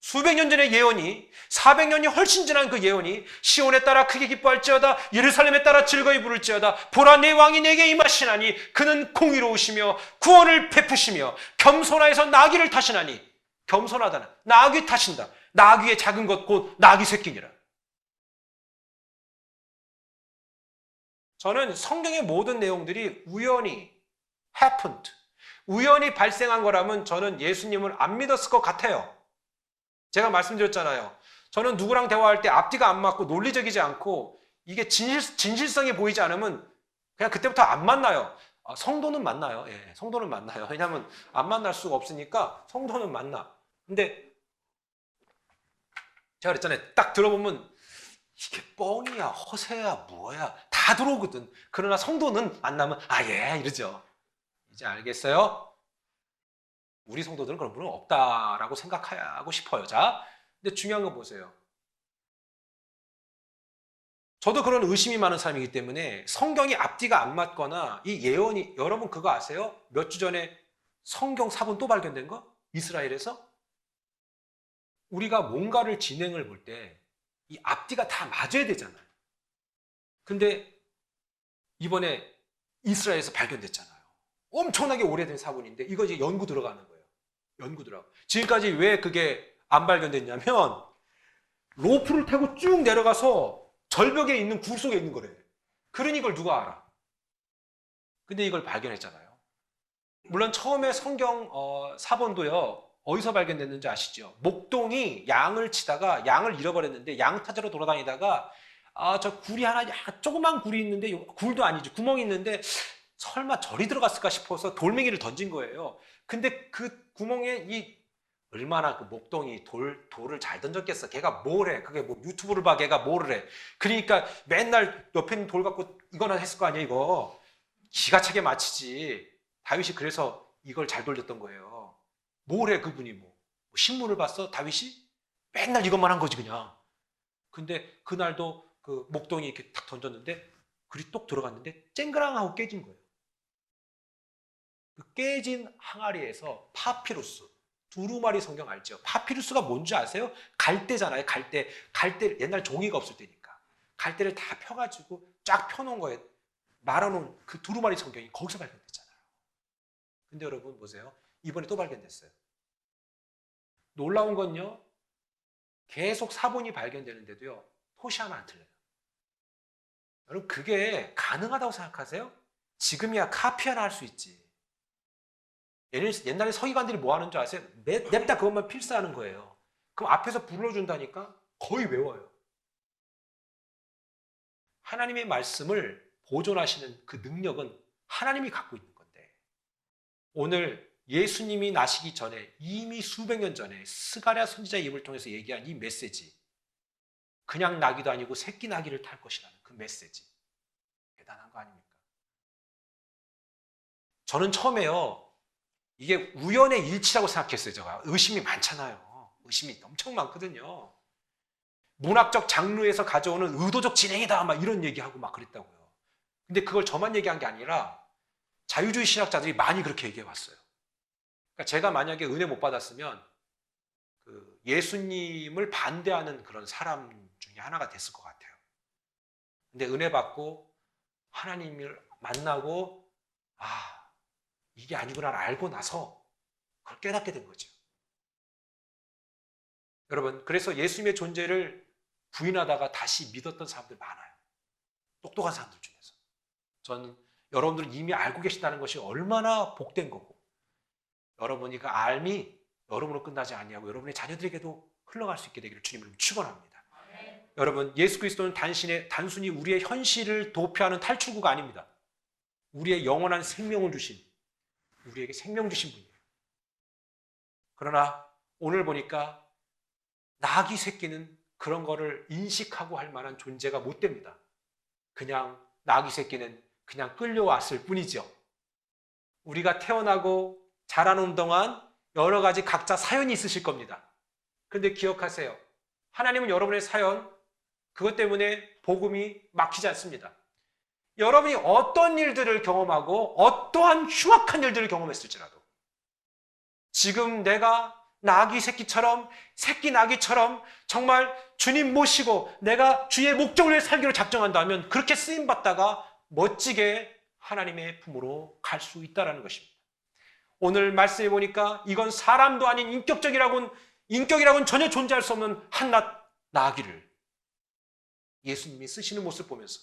수백 년 전의 예언이 400년이 훨씬 지난 그 예언이 시온에 따라 크게 기뻐할지어다 예루살렘에 따라 즐거이 부를지어다 보라 내 왕이 내게 임하시나니 그는 공의로우시며 구원을 베푸시며 겸손하여서 나귀를 타시나니 겸손하다는 나귀 타신다. 나귀의 작은 것 곧 나귀 새끼니라. 저는 성경의 모든 내용들이 우연히 happened, 우연히 발생한 거라면 저는 예수님을 안 믿었을 것 같아요. 제가 말씀드렸잖아요. 저는 누구랑 대화할 때 앞뒤가 안 맞고 논리적이지 않고 이게 진실성이 보이지 않으면 그냥 그때부터 안 만나요. 성도는 만나요. 예, 성도는 만나요. 왜냐하면 안 만날 수가 없으니까 성도는 만나. 근데 제가 그랬잖아요. 딱 들어보면 이게 뻥이야, 허세야, 뭐야 다 들어오거든. 그러나 성도는 만나면 예 이러죠. 이제 알겠어요? 우리 성도들은 그런 분은 없다라고 생각하고 싶어요. 자, 근데 중요한 거 보세요. 저도 그런 의심이 많은 사람이기 때문에 성경이 앞뒤가 안 맞거나 이 예언이, 여러분 그거 아세요? 몇 주 전에 성경 사본 또 발견된 거? 이스라엘에서? 우리가 뭔가를 진행을 볼 때 이 앞뒤가 다 맞아야 되잖아요. 근데 이번에 이스라엘에서 발견됐잖아요. 엄청나게 오래된 사본인데 이거 이제 연구 들어가는 거예요. 연구더라고. 지금까지 왜 그게 안 발견됐냐면 로프를 타고 쭉 내려가서 절벽에 있는 굴 속에 있는 거래. 그러니 이걸 누가 알아? 근데 이걸 발견했잖아요. 물론 처음에 성경 사본도요. 어디서 발견됐는지 아시죠? 목동이 양을 치다가 양을 잃어버렸는데 양타자로 돌아다니다가 저 굴이 하나 조그만 굴이 있는데 굴도 아니죠. 구멍이 있는데 설마 절이 들어갔을까 싶어서 돌멩이를 던진 거예요. 근데 그 구멍에 얼마나 그 목동이 돌을 잘 던졌겠어. 걔가 뭘 해? 그게 뭐 유튜브를 봐. 걔가 뭘 해? 그러니까 맨날 옆에 있는 돌 갖고 이거나 했을 거 아니야, 이거. 기가 차게 맞히지. 다윗이 그래서 이걸 잘 돌렸던 거예요. 뭘 해, 그분이 뭐. 신문을 봤어? 다윗이? 맨날 이것만 한 거지, 그냥. 근데 그날도 그 목동이 이렇게 탁 던졌는데 글이 똑 들어갔는데 쨍그랑하고 깨진 거예요. 그 깨진 항아리에서 파피루스, 두루마리 성경 알죠? 파피루스가 뭔지 아세요? 갈대잖아요. 갈대 옛날 종이가 없을 때니까 갈대를 다 펴가지고 쫙 펴놓은 거에 말아놓은 그 두루마리 성경이 거기서 발견됐잖아요. 근데 여러분 보세요. 이번에 또 발견됐어요. 놀라운 건요. 계속 사본이 발견되는데도요. 토시 하나 안 틀려요. 여러분 그게 가능하다고 생각하세요? 지금이야 카피 하나 할 수 있지. 옛날에 서기관들이 뭐 하는 줄 아세요? 냅다 그것만 필사하는 거예요. 그럼 앞에서 불러준다니까 거의 외워요. 하나님의 말씀을 보존하시는 그 능력은 하나님이 갖고 있는 건데 오늘 예수님이 나시기 전에 이미 수백 년 전에 스가랴 선지자의 입을 통해서 얘기한 이 메시지 그냥 나기도 아니고 새끼 나기를 탈 것이라는 그 메시지 대단한 거 아닙니까? 저는 처음에요. 이게 우연의 일치라고 생각했어요. 제가 의심이 많잖아요. 의심이 엄청 많거든요. 문학적 장르에서 가져오는 의도적 진행이다 막 이런 얘기하고 막 그랬다고요. 근데 그걸 저만 얘기한 게 아니라 자유주의 신학자들이 많이 그렇게 얘기해 왔어요. 그러니까 제가 만약에 은혜 못 받았으면 그 예수님을 반대하는 그런 사람 중에 하나가 됐을 것 같아요. 근데 은혜 받고 하나님을 만나고 이게 아니구나를 알고 나서 그걸 깨닫게 된 거죠. 여러분, 그래서 예수님의 존재를 부인하다가 다시 믿었던 사람들 많아요. 똑똑한 사람들 중에서. 저는 여러분들은 이미 알고 계신다는 것이 얼마나 복된 거고 여러분이 그 알미 여러분으로 끝나지 아니하고 여러분의 자녀들에게도 흘러갈 수 있게 되기를 주님을 축원합니다. 여러분, 예수 그리스도는 단순히 우리의 현실을 도피하는 탈출구가 아닙니다. 우리의 영원한 생명을 주신 우리에게 생명 주신 분이에요. 그러나 오늘 보니까 나귀 새끼는 그런 거를 인식하고 할 만한 존재가 못 됩니다. 그냥 나귀 새끼는 그냥 끌려왔을 뿐이죠. 우리가 태어나고 자라는 동안 여러 가지 각자 사연이 있으실 겁니다. 그런데 기억하세요. 하나님은 여러분의 사연, 그것 때문에 복음이 막히지 않습니다. 여러분이 어떤 일들을 경험하고 어떠한 흉악한 일들을 경험했을지라도 지금 내가 나귀 새끼처럼 새끼 나귀처럼 정말 주님 모시고 내가 주의 목적을 위해 살기로 작정한다면 그렇게 쓰임받다가 멋지게 하나님의 품으로 갈 수 있다는 것입니다. 오늘 말씀해 보니까 이건 사람도 아닌 인격이라고는 전혀 존재할 수 없는 한낱 나귀를 예수님이 쓰시는 모습을 보면서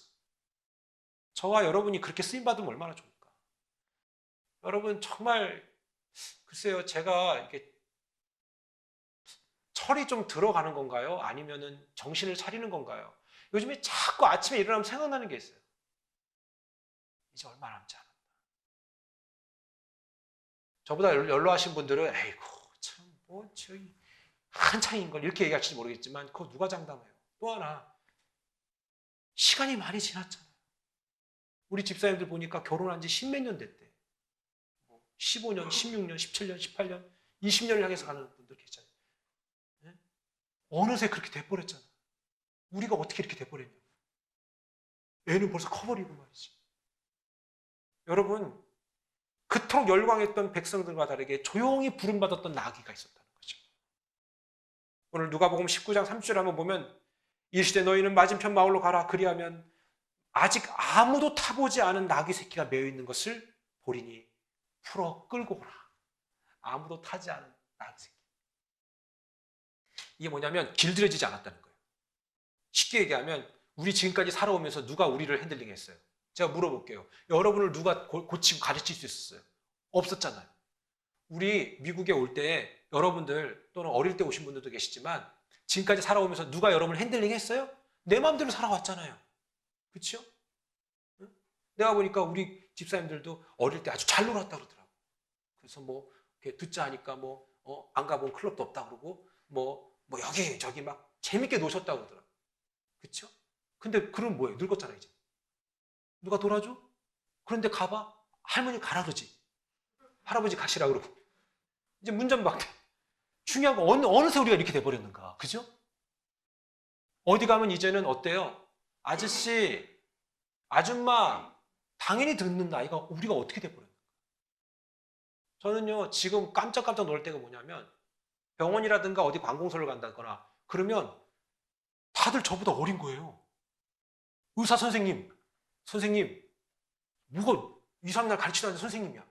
저와 여러분이 그렇게 쓰임받으면 얼마나 좋을까? 여러분 정말 글쎄요, 제가 이렇게 철이 좀 들어가는 건가요? 아니면은 정신을 차리는 건가요? 요즘에 자꾸 아침에 일어나면 생각나는 게 있어요. 이제 얼마 남지 않았다. 저보다 연로하신 분들은 에이구 참 뭐 저기 한창인 걸 이렇게 얘기할지 모르겠지만 그거 누가 장담해요? 또 하나 시간이 많이 지났잖아요. 우리 집사님들 보니까 결혼한 지 십몇 년 됐대. 15년, 16년, 17년, 18년, 20년을 향해서 가는 분들 계시잖아요. 네? 어느새 그렇게 돼버렸잖아요. 우리가 어떻게 이렇게 돼버렸냐. 애는 벌써 커버리고 말이지. 여러분, 그토록 열광했던 백성들과 다르게 조용히 부름받았던 나귀가 있었다는 거죠. 오늘 누가복음 19장 30절 한번 보면 이르시되 너희는 맞은편 마을로 가라. 그리하면 아직 아무도 타보지 않은 나귀 새끼가 매어 있는 것을 보리니 풀어 끌고 오라. 아무도 타지 않은 나귀 새끼. 이게 뭐냐면 길들여지지 않았다는 거예요. 쉽게 얘기하면 우리 지금까지 살아오면서 누가 우리를 핸들링했어요? 제가 물어볼게요. 여러분을 누가 고치고 가르칠 수 있었어요? 없었잖아요. 우리 미국에 올 때 여러분들 또는 어릴 때 오신 분들도 계시지만 지금까지 살아오면서 누가 여러분을 핸들링했어요? 내 마음대로 살아왔잖아요. 그렇죠? 내가 보니까 우리 집사님들도 어릴 때 아주 잘 놀았다 그러더라고. 그래서 뭐 이렇게 듣자 하니까 뭐 안 가본 클럽도 없다 그러고 뭐 여기 저기 막 재밌게 노셨다고 그러더라고. 그렇죠? 근데 그럼 뭐예요? 늙었잖아 이제. 누가 돌아줘? 그런데 가봐. 할머니 가라 그러지. 할아버지 가시라 그러고. 이제 문전박대. 중요한 건 어느새 우리가 이렇게 돼버렸는가. 그죠? 어디 가면 이제는 어때요? 아저씨, 아줌마, 당연히 듣는 나이가 우리가 어떻게 돼버렸는가. 저는요, 지금 깜짝깜짝 놀랄 때가 뭐냐면 병원이라든가 어디 관공서를 간다거나 그러면 다들 저보다 어린 거예요. 의사 선생님, 뭐가 2, 3날 가르치다는 선생님이야.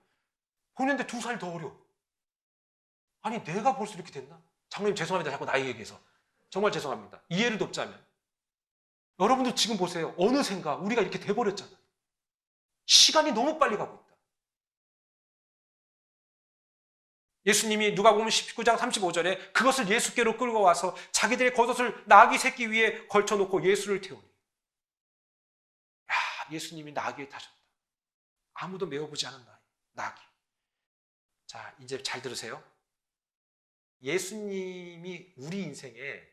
보는데 2살 더 어려. 아니 내가 벌써 이렇게 됐나? 장로님 죄송합니다. 자꾸 나이 얘기해서. 정말 죄송합니다. 이해를 돕자면. 여러분들 지금 보세요. 어느샌가 우리가 이렇게 돼버렸잖아요. 시간이 너무 빨리 가고 있다. 예수님이 누가복음 19장 35절에 그것을 예수께로 끌고 와서 자기들의 겉옷을 나귀 새끼 위에 걸쳐놓고 예수를 태우니. 야, 예수님이 나귀에 타셨다. 아무도 메어보지 않은 나귀. 자, 이제 잘 들으세요. 예수님이 우리 인생에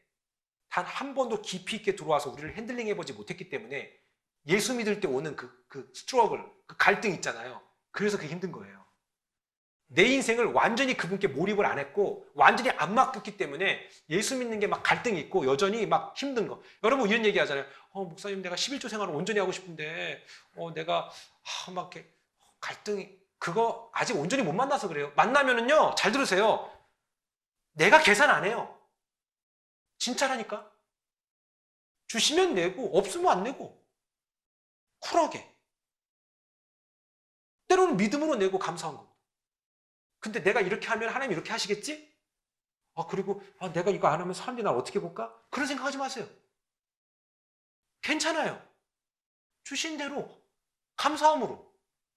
단 한 번도 깊이 있게 들어와서 우리를 핸들링 해보지 못했기 때문에 예수 믿을 때 오는 그 스트러글, 그 갈등 있잖아요. 그래서 그게 힘든 거예요. 내 인생을 완전히 그분께 몰입을 안 했고 완전히 안 맡겼기 때문에 예수 믿는 게 막 갈등이 있고 여전히 막 힘든 거. 여러분 이런 얘기 하잖아요. 목사님 내가 11조 생활을 온전히 하고 싶은데 내가 막 이렇게 갈등이 그거 아직 온전히 못 만나서 그래요. 만나면은요. 잘 들으세요. 내가 계산 안 해요. 진짜라니까. 주시면 내고 없으면 안 내고 쿨하게. 때로는 믿음으로 내고 감사한 거. 근데 내가 이렇게 하면 하나님 이렇게 하시겠지? 그리고 내가 이거 안 하면 사람들이 날 어떻게 볼까? 그런 생각하지 마세요. 괜찮아요. 주신 대로 감사함으로.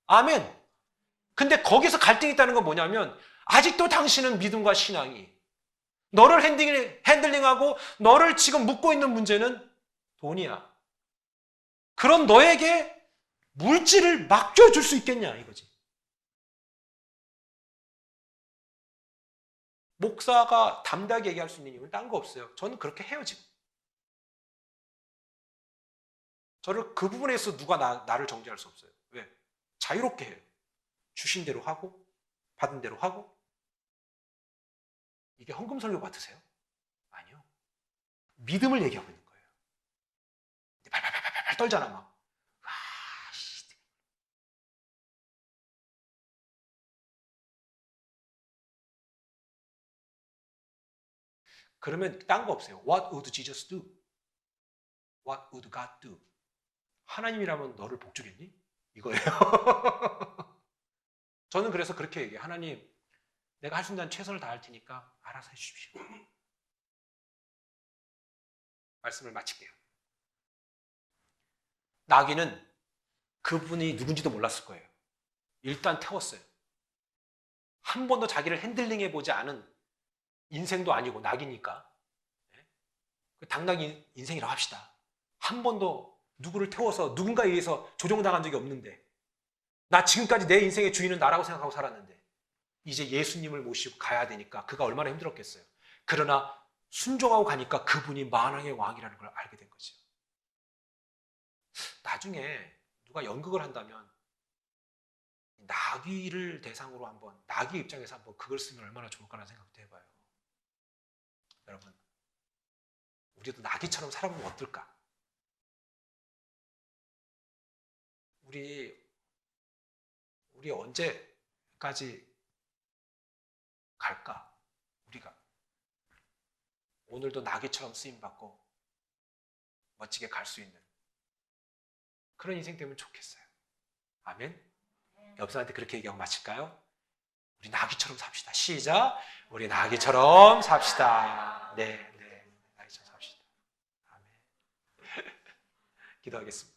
아멘. 근데 거기서 갈등이 있다는 건 뭐냐면 아직도 당신은 믿음과 신앙이 너를 핸들링하고 너를 지금 묶고 있는 문제는 돈이야. 그런 너에게 물질을 맡겨줄 수 있겠냐 이거지. 목사가 담대하게 얘기할 수 있는 이유는 딴 거 없어요. 저는 그렇게 해요 지금. 저를 그 부분에서 누가 나를 정죄할 수 없어요. 왜? 자유롭게 해요. 주신 대로 하고 받은 대로 하고. 이게 헌금 설교 같으세요? 아니요. 믿음을 얘기하고 있는 거예요. 발발발발 떨잖아 막. 그러면 딴 거 없어요. What would Jesus do? What would God do? 하나님이라면 너를 복주겠니? 이거예요. 저는 그래서 그렇게 얘기해요. 하나님, 내가 할 수 있는 최선을 다할 테니까 알아서 해주십시오. 말씀을 마칠게요. 나귀는 그분이 누군지도 몰랐을 거예요. 일단 태웠어요. 한 번도 자기를 핸들링 해보지 않은 인생도 아니고 낙이니까 당나귀 인생이라고 합시다. 한 번도 누구를 태워서 누군가에 의해서 조종당한 적이 없는데 나 지금까지 내 인생의 주인은 나라고 생각하고 살았는데 이제 예수님을 모시고 가야 되니까 그가 얼마나 힘들었겠어요. 그러나 순종하고 가니까 그분이 만왕의 왕이라는 걸 알게 된 거죠. 나중에 누가 연극을 한다면 나귀를 대상으로 한번 나귀 입장에서 한번 그걸 쓰면 얼마나 좋을까라는 생각도 해봐요. 여러분 우리도 나귀처럼 살아보면 어떨까? 우리 언제까지 갈까? 우리가 오늘도 나귀처럼 쓰임받고 멋지게 갈 수 있는 그런 인생 되면 좋겠어요. 아멘? 옆 사람한테 그렇게 얘기하고 마칠까요? 우리 나귀처럼 삽시다. 시작. 우리 나귀처럼 삽시다. 네, 네. 나귀처럼 삽시다. 아멘. 기도하겠습니다.